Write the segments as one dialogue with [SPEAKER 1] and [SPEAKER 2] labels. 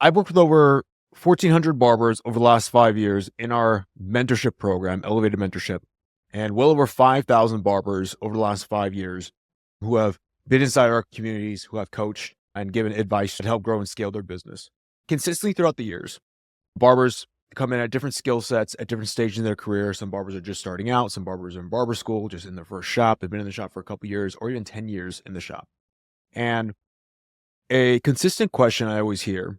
[SPEAKER 1] I've worked with over 1,400 barbers over the last 5 years in our mentorship program, Elevated Mentorship, and well over 5,000 barbers over the last 5 years who have been inside our communities, who have coached and given advice to help grow and scale their business. Consistently throughout the years, barbers come in at different skill sets at different stages in their career. Some barbers are just starting out. Some barbers are in barber school, just in their first shop. They've been in the shop for a couple years or even 10 years in the shop. And a consistent question I always hear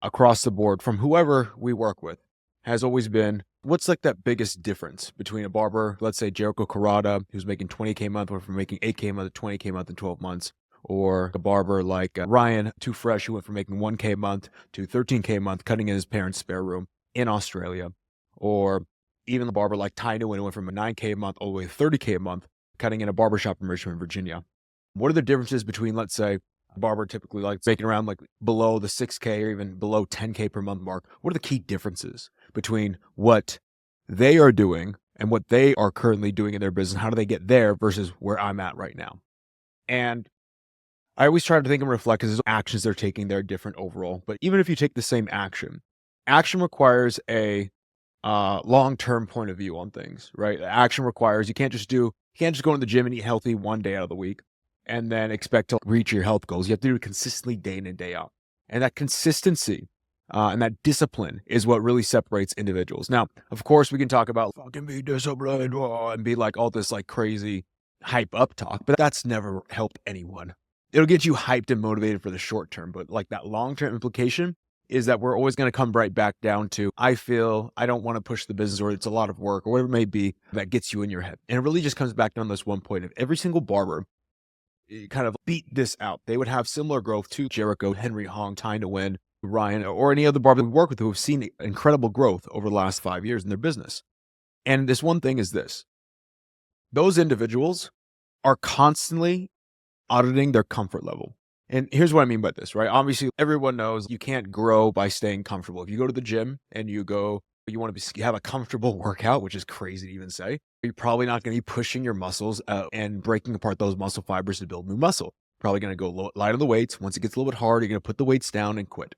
[SPEAKER 1] across the board from whoever we work with has always been, what's like that biggest difference between a barber, let's say Jericho Carrada, who's making 20K a month, went from making 8K a month to 20K a month in 12 months, or a barber like Ryan Too Fresh, who went from making 1K a month to 13K a month, cutting in his parents' spare room in Australia, or even the barber like Ty Nguyen, who went from a 9K a month all the way to 30K a month, cutting in a barbershop in Richmond, Virginia. What are the differences between, let's say, a barber typically like making around like below the 6K or even below 10K per month mark? What are the key differences between what they are doing and what they are currently doing in their business? How do they get there versus where I'm at right now? And I always try to think and reflect because actions they're taking, they're different overall. But even if you take the same action requires a long-term point of view on things, right? Action requires, you can't just go to the gym and eat healthy one day out of the week and then expect to reach your health goals. You have to do it consistently day in and day out. And that consistency and that discipline is what really separates individuals. Now, of course, we can talk about fucking be disciplined and be like all this like crazy hype up talk, but that's never helped anyone. It'll get you hyped and motivated for the short term, but like that long-term implication is that we're always going to come right back down to, I feel I don't want to push the business, or it's a lot of work, or whatever it may be that gets you in your head. And it really just comes back down to this one point of every single barber kind of beat this out. They would have similar growth to Jericho, Henry Hong, Ty Nguyen, Ryan, or any other barber we work with who have seen incredible growth over the last 5 years in their business. And this one thing is this: those individuals are constantly auditing their comfort level. And here's what I mean by this, right? Obviously, everyone knows you can't grow by staying comfortable. If you go to the gym and you want to have a comfortable workout, which is crazy to even say, you're probably not going to be pushing your muscles and breaking apart those muscle fibers to build new muscle. Probably going to go light on the weights. Once it gets a little bit hard, you're going to put the weights down and quit.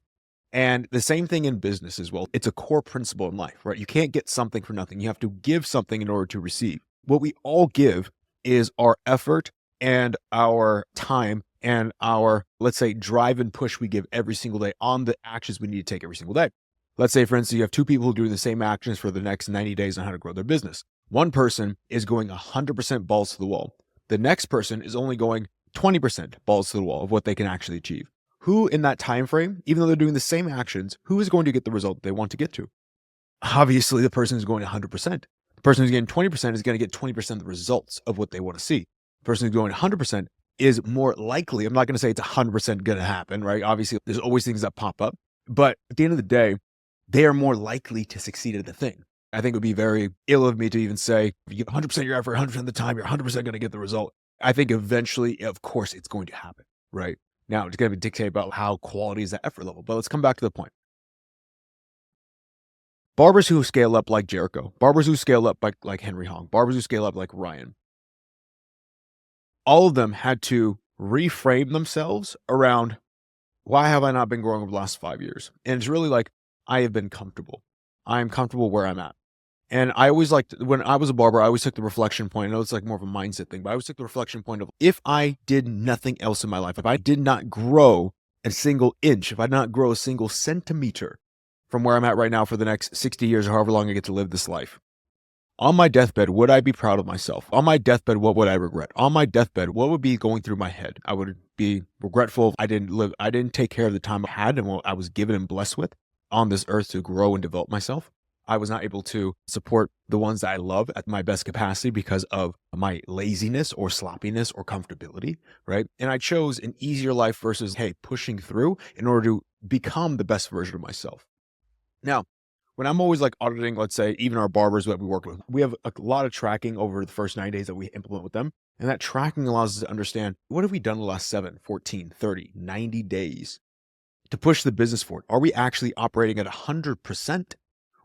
[SPEAKER 1] And the same thing in business as well. It's a core principle in life, right? You can't get something for nothing. You have to give something in order to receive. What we all give is our effort and our time and our, let's say, drive and push we give every single day on the actions we need to take every single day. Let's say, for instance, you have two people doing the same actions for the next 90 days on how to grow their business. One person is going 100% balls to the wall. The next person is only going 20% balls to the wall of what they can actually achieve. Who in that time frame, even though they're doing the same actions, who is going to get the result they want to get to? Obviously, the person who's going 100%. The person who's getting 20% is going to get 20% of the results of what they want to see. The person who's going 100% is more likely, I'm not going to say it's 100% going to happen, right? Obviously, there's always things that pop up, but at the end of the day, they are more likely to succeed at the thing. I think it would be very ill of me to even say, if you give 100% of your effort, 100% of the time, you're 100% going to get the result. I think eventually, of course, it's going to happen, right? Now, it's going to be dictated about how quality is that effort level, but let's come back to the point. Barbers who scale up like Jericho, barbers who scale up like Henry Hong, barbers who scale up like Ryan, all of them had to reframe themselves around, why have I not been growing over the last 5 years? And it's really like, I have been comfortable. I am comfortable where I'm at. And I always liked, when I was a barber, I always took the reflection point. I know it's like more of a mindset thing, but I always took the reflection point of, if I did nothing else in my life, if I did not grow a single inch, if I did not grow a single centimeter from where I'm at right now for the next 60 years or however long I get to live this life, on my deathbed, would I be proud of myself? On my deathbed, what would I regret? On my deathbed, what would be going through my head? I would be regretful I didn't take care of the time I had and what I was given and blessed with on this earth to grow and develop myself. I was not able to support the ones that I love at my best capacity because of my laziness or sloppiness or comfortability, right? And I chose an easier life versus, hey, pushing through in order to become the best version of myself. Now, when I'm always like auditing, let's say, even our barbers that we work with, we have a lot of tracking over the first 9 days that we implement with them. And that tracking allows us to understand, what have we done the last 7, 14, 30, 90 days to push the business forward? Are we actually operating at 100%?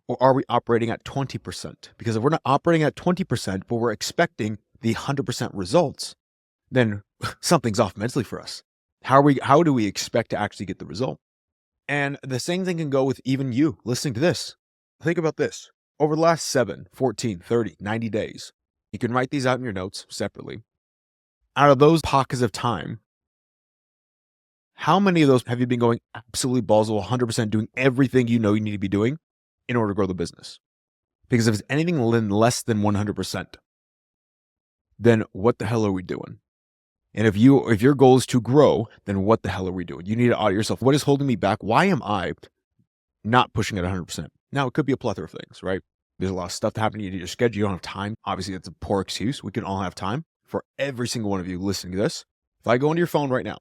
[SPEAKER 1] Or are we operating at 20%? Because if we're not operating at 20%, but we're expecting the 100% results, then something's off mentally for us. How do we expect to actually get the result? And the same thing can go with even you listening to this. Think about this. Over the last 7, 14, 30, 90 days, you can write these out in your notes separately. Out of those pockets of time, how many of those have you been going absolutely balls to 100% doing everything you know you need to be doing in order to grow the business? Because if it's anything less than 100%, then what the hell are we doing? And if your goal is to grow, then what the hell are we doing? You need to audit yourself. What is holding me back? Why am I not pushing at 100%? Now, it could be a plethora of things, right? There's a lot of stuff happening in your schedule. You don't have time. Obviously, that's a poor excuse. We can all have time. For every single one of you listening to this, if I go into your phone right now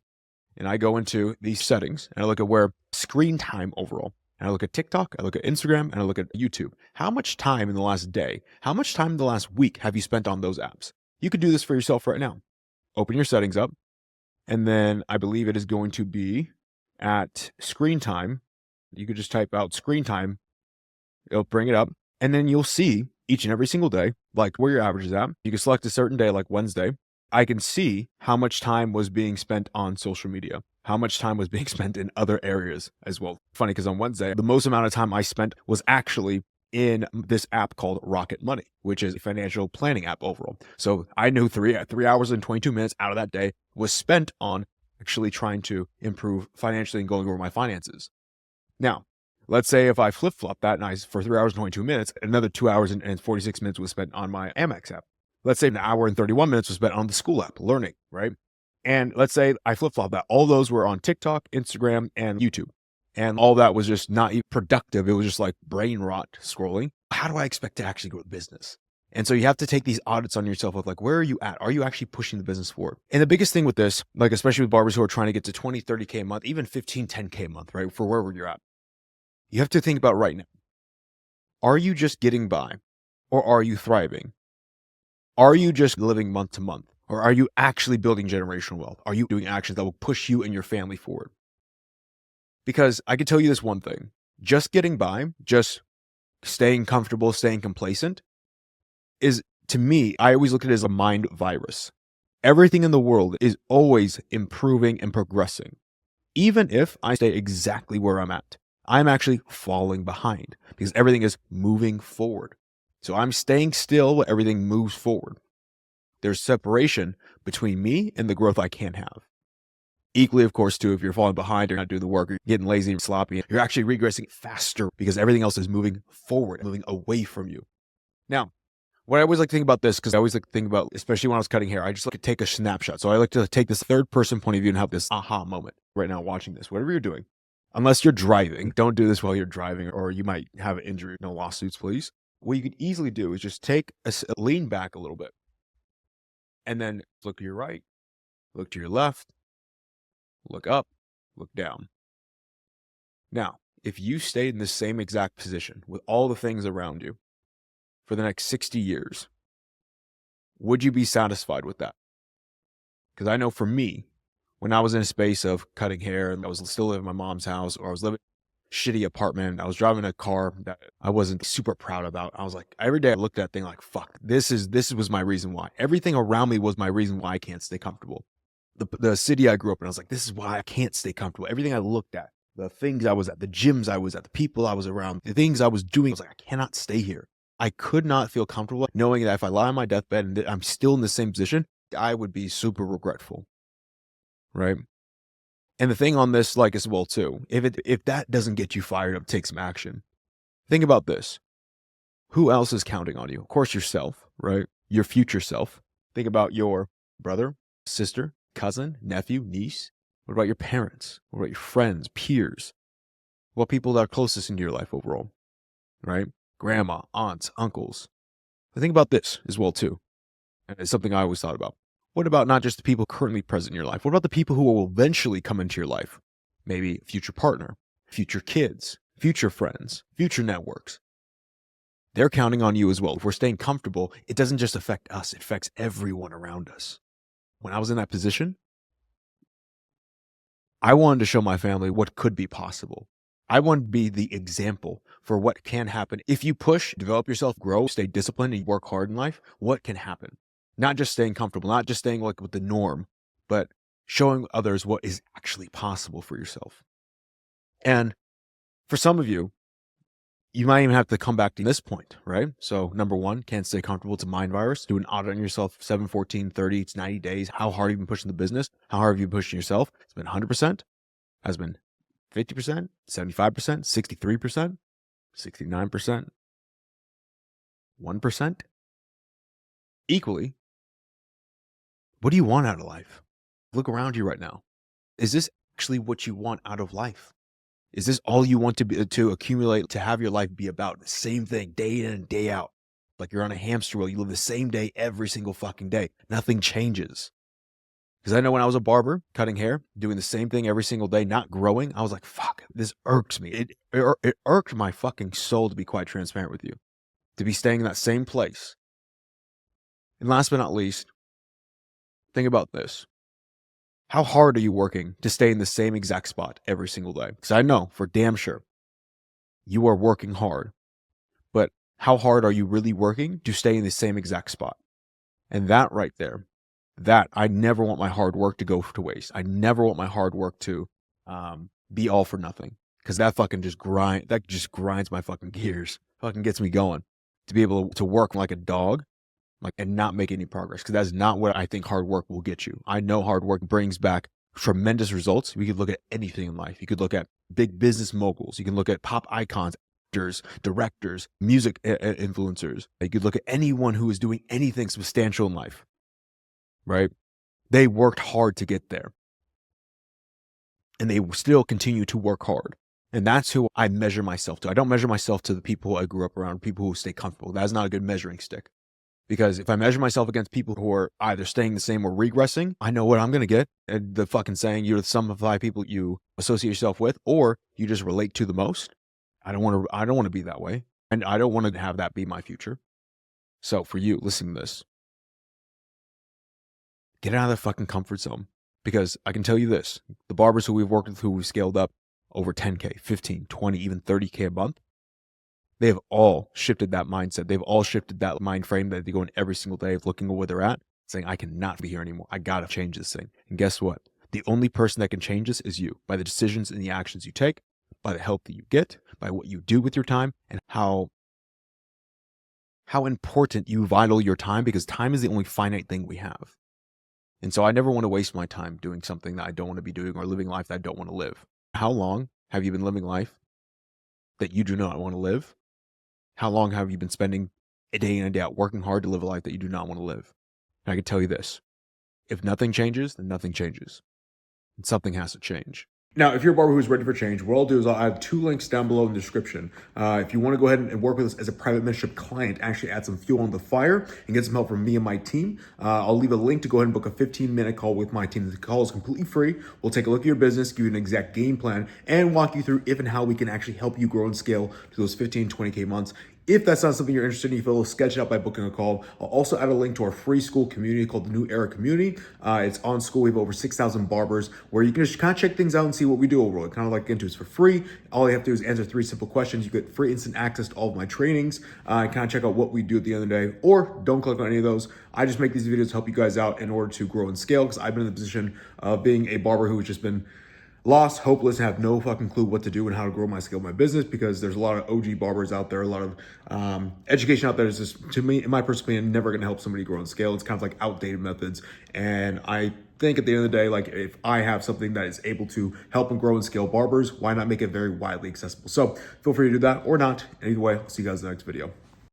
[SPEAKER 1] and I go into these settings and I look at where screen time overall, and I look at TikTok, I look at Instagram, and I look at YouTube, how much time in the last day, how much time in the last week have you spent on those apps? You could do this for yourself right now. Open your settings up, and then I believe it is going to be at screen time. You could just type out screen time. It'll bring it up, and then you'll see each and every single day, like where your average is at. You can select a certain day, like Wednesday. I can see how much time was being spent on social media, how much time was being spent in other areas as well. Funny, because on Wednesday, the most amount of time I spent was actually in this app called Rocket Money, which is a financial planning app overall. So I knew 3 hours and 22 minutes out of that day was spent on actually trying to improve financially and going over my finances. Now, let's say if I flip-flop that and for 3 hours and 22 minutes, another 2 hours and 46 minutes was spent on my Amex app. Let's say an hour and 31 minutes was spent on the school app, learning, right? And let's say I flip-flop that. All those were on TikTok, Instagram, and YouTube. And all that was just not even productive. It was just like brain rot scrolling. How do I expect to actually grow the business? And so you have to take these audits on yourself of like, where are you at? Are you actually pushing the business forward? And the biggest thing with this, like especially with barbers who are trying to get to 20, 30K a month, even 15, 10K a month, right? For wherever you're at. You have to think about right now. Are you just getting by or are you thriving? Are you just living month to month or are you actually building generational wealth? Are you doing actions that will push you and your family forward? Because I can tell you this one thing, just getting by, just staying comfortable, staying complacent is, to me, I always look at it as a mind virus. Everything in the world is always improving and progressing. Even if I stay exactly where I'm at, I'm actually falling behind because everything is moving forward. So I'm staying still while everything moves forward. There's separation between me and the growth I can have. Equally, of course, too, if you're falling behind or not doing the work, or getting lazy and sloppy, you're actually regressing faster because everything else is moving forward, moving away from you. Now, what I always like to think about this, because I always like to think about, especially when I was cutting hair, I just like to take a snapshot. So I like to take this third person point of view and have this aha moment right now watching this, whatever you're doing. Unless you're driving, don't do this while you're driving or you might have an injury. No lawsuits, please. What you could easily do is just take lean back a little bit and then look to your right, look to your left, look up, look down. Now, if you stayed in the same exact position with all the things around you for the next 60 years, would you be satisfied with that? Because I know for me, when I was in a space of cutting hair and I was still living in my mom's house or I was living in a shitty apartment, I was driving a car that I wasn't super proud about. I was like, every day I looked at that thing like, fuck, this was my reason why. Everything around me was my reason why I can't stay comfortable. The city I grew up in, I was like, this is why I can't stay comfortable. Everything I looked at, the things I was at, the gyms I was at, the people I was around, the things I was doing, I was like, I cannot stay here. I could not feel comfortable knowing that if I lie on my deathbed and I'm still in the same position, I would be super regretful. Right. And the thing on this, like as well too, if that doesn't get you fired up, take some action. Think about this. Who else is counting on you? Of course, yourself, right? Your future self. Think about your brother, sister, cousin, nephew, niece. What about your parents? What about your friends, peers? What people that are closest into your life overall, right? Grandma, aunts, uncles. But think about this as well too. And it's something I always thought about. What about not just the people currently present in your life? What about the people who will eventually come into your life? Maybe future partner, future kids, future friends, future networks. They're counting on you as well. If we're staying comfortable, it doesn't just affect us, it affects everyone around us. When I was in that position, I wanted to show my family what could be possible. I wanted to be the example for what can happen. If you push, develop yourself, grow, stay disciplined, and work hard in life, what can happen? Not just staying comfortable, not just staying like with the norm, but showing others what is actually possible for yourself. And for some of you, you might even have to come back to this point, right? So number one, can't stay comfortable. It's a mind virus. Do an audit on yourself, 7, 14, 30, it's 90 days. How hard have you been pushing the business? How hard have you been pushing yourself? It's been 100%, has been 50%, 75%, 63%, 69%, 1%. Equally, what do you want out of life? Look around you right now. Is this actually what you want out of life? Is this all you want to accumulate, to have your life be about? The same thing day in and day out. Like you're on a hamster wheel. You live the same day every single fucking day. Nothing changes. Because I know when I was a barber, cutting hair, doing the same thing every single day, not growing, I was like, fuck, this irks me. It irked my fucking soul, to be quite transparent with you, to be staying in that same place. And last but not least, think about this. How hard are you working to stay in the same exact spot every single day? Because I know for damn sure you are working hard, but how hard are you really working to stay in the same exact spot? And that right there, that I never want my hard work to go to waste. I never want my hard work to be all for nothing, because that just grinds my fucking gears, fucking gets me going, to be able to work like a dog, like, and not make any progress, because that's not what I think hard work will get you. I know hard work brings back tremendous results. We could look at anything in life. You could look at big business moguls. You can look at pop icons, actors, directors, music influencers. You could look at anyone who is doing anything substantial in life, right? They worked hard to get there, and they still continue to work hard. And that's who I measure myself to. I don't measure myself to the people I grew up around, people who stay comfortable. That's not a good measuring stick. Because if I measure myself against people who are either staying the same or regressing, I know what I'm going to get. And the fucking saying, you're the sum of 5 people you associate yourself with, or you just relate to the most. I don't want to be that way. And I don't want to have that be my future. So for you, listening to this, get out of that fucking comfort zone. Because I can tell you this, the barbers who we've worked with, who we've scaled up over 10K, 15, 20, even 30K a month, they have all shifted that mindset. They've all shifted that mind frame that they go in every single day of looking at where they're at, saying, I cannot be here anymore. I got to change this thing. And guess what? The only person that can change this is you, by the decisions and the actions you take, by the help that you get, by what you do with your time, and how important you vital your time, because time is the only finite thing we have. And so I never want to waste my time doing something that I don't want to be doing, or living life that I don't want to live. How long have you been living life that you do not want to live? How long have you been spending a day in and day out working hard to live a life that you do not want to live? And I can tell you this, if nothing changes, then nothing changes. And something has to change. Now, if you're a barber who's ready for change, what I'll do is I'll add 2 links down below in the description. If you want to go ahead and work with us as a private mentorship client, actually add some fuel on the fire and get some help from me and my team, I'll leave a link to go ahead and book a 15-minute call with my team. The call is completely free. We'll take a look at your business, give you an exact game plan, and walk you through if and how we can actually help you grow and scale to those 15, 20K months. If that's not something you're interested in, you feel sketch it out by booking a call. I'll also add a link to our free school community called the New Era Community. It's on school. We have over 6,000 barbers where you can just kind of check things out and see what we do overall. Kind of like into it's for free. All you have to do is answer 3 simple questions. You get free instant access to all of my trainings. Kind of check out what we do at the end of the day, or don't click on any of those. I just make these videos to help you guys out in order to grow and scale, because I've been in the position of being a barber who has just been lost, hopeless, and have no fucking clue what to do and how to grow my scale, my business, because there's a lot of OG barbers out there, a lot of education out there is just, to me, in my personal opinion, never going to help somebody grow and scale. It's kind of like outdated methods. And I think at the end of the day, like, if I have something that is able to help and grow and scale barbers, why not make it very widely accessible? So feel free to do that or not. Either way, I'll see you guys in the next video.